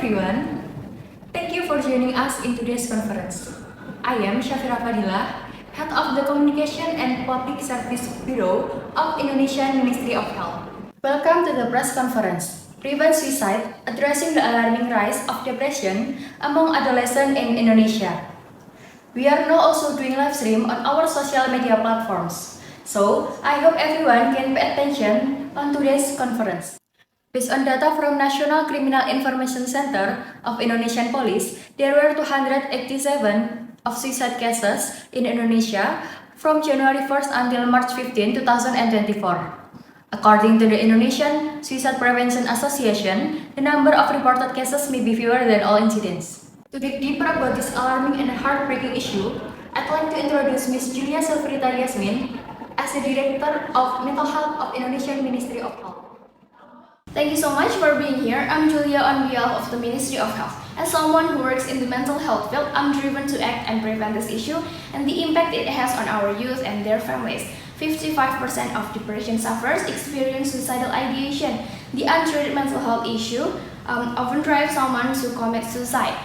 everyone. Thank you for joining us in today's conference. I am Syafira Fadila, Head of the Communication and Public Service Bureau of Indonesian Ministry of Health. Welcome to the press conference, Prevent Suicide, Addressing the Alarming Rise of Depression Among Adolescents in Indonesia. We are now also doing live stream on our social media platforms. So, I hope everyone can pay attention on today's conference. Based on data from National Criminal Information Center of Indonesian Police, there were 287 of suicide cases in Indonesia from January 1st until March 15, 2024. According to the Indonesian Suicide Prevention Association, the number of reported cases may be fewer than all incidents. To dig deeper about this alarming and heartbreaking issue, I'd like to introduce Ms. Julia Silverita Yasmin as the Director of Mental Health of Indonesian Ministry of Health. Thank you so much for being here. I'm Julia on behalf of the Ministry of Health. As someone who works in the mental health field, I'm driven to act and prevent this issue and the impact it has on our youth and their families. 55% of depression sufferers experience suicidal ideation. The untreated mental health issue often drives someone to commit suicide.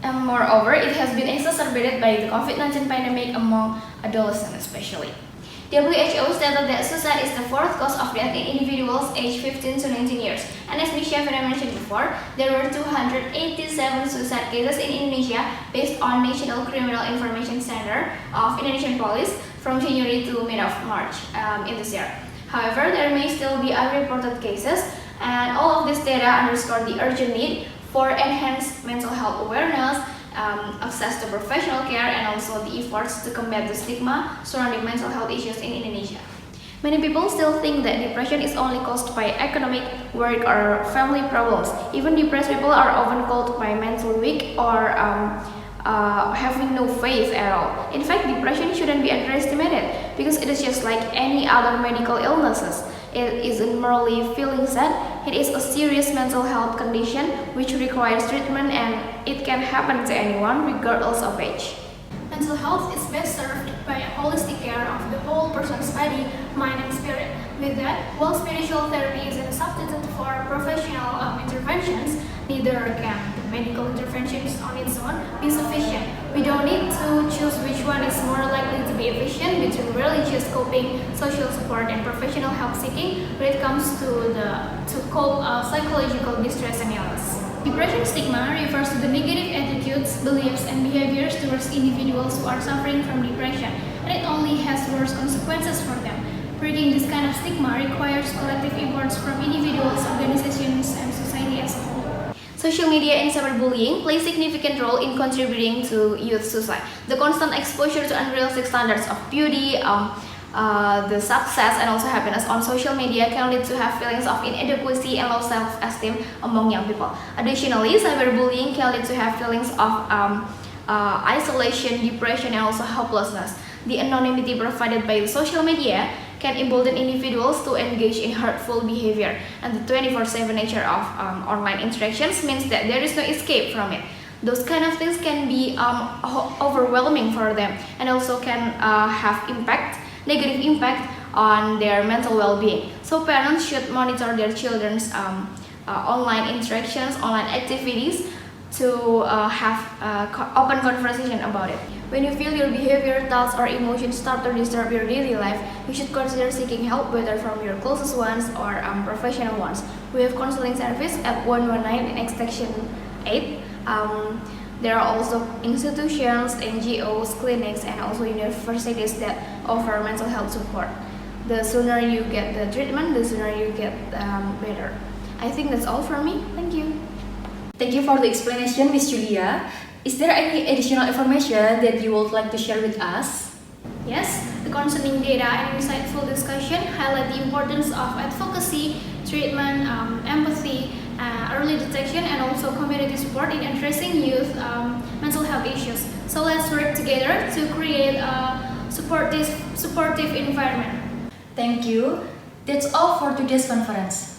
And moreover, it has been exacerbated by the COVID-19 pandemic among adolescents especially. WHO stated that suicide is the fourth cause of death in individuals aged 15 to 19 years. And as Ms. Syafira mentioned before, there were 287 suicide cases in Indonesia based on National Criminal Information Center of Indonesian Police from January to mid of March in this year. However, there may still be unreported cases, and all of this data underscore the urgent need for enhanced mental health awareness, access to professional care, and also the efforts to combat the stigma surrounding mental health issues in Indonesia. Many people still think that depression is only caused by economic, work, or family problems. Even depressed people are often called by mentally weak or having no faith at all. In fact, depression shouldn't be underestimated because it is just like any other medical illnesses. It isn't merely feeling sad, it is a serious mental health condition which requires treatment, and it can happen to anyone regardless of age. Mental health is best served by a holistic care of the whole person's body, mind, and spirit. With that, while spiritual therapy is a substitute for professional interventions, neither can medical interventions on its own be sufficient. We don't need to choose which one is more likely to be efficient between religious coping, social support, and professional help seeking when it comes to cope psychological distress and illness. Depression stigma refers to the negative attitudes, beliefs, and behaviors towards individuals who are suffering from depression, and it only has worse consequences for them. Breaking this kind of stigma requires collective efforts from individuals, organizations, and society as a whole. Social media and cyberbullying play a significant role in contributing to youth suicide. The constant exposure to unrealistic standards of beauty, the success, and also happiness on social media can lead to have feelings of inadequacy and low self-esteem among young people. Additionally, cyberbullying can lead to have feelings of isolation, depression, and also helplessness. The anonymity provided by the social media can embolden individuals to engage in hurtful behavior, and the 24/7 nature of online interactions means that there is no escape from it. Those kind of things can be overwhelming for them, and also can have negative impact on their mental well-being. So parents should monitor their children's online interactions, online activities, to have open conversation about it. When you feel your behavior, thoughts, or emotions start to disturb your daily life, you should consider seeking help, whether from your closest ones or professional ones. We have counseling service at 119 in extension 8. There are also institutions, NGOs, clinics, and also universities that offer mental health support. The sooner you get the treatment, the sooner you get better. I think that's all from me. Thank you. Thank you for the explanation, Ms. Julia. Is there any additional information that you would like to share with us? Yes, the concerning data and insightful discussion highlight the importance of advocacy, treatment, empathy, early detection, and also community support in addressing youth mental health issues. So let's work together to create a supportive environment. Thank you. That's all for today's conference.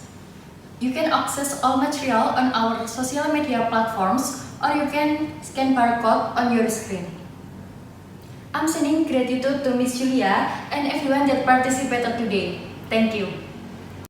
You can access all material on our social media platforms, or you can scan barcode on your screen. I'm sending gratitude to Ms. Julia and everyone that participated today. Thank you.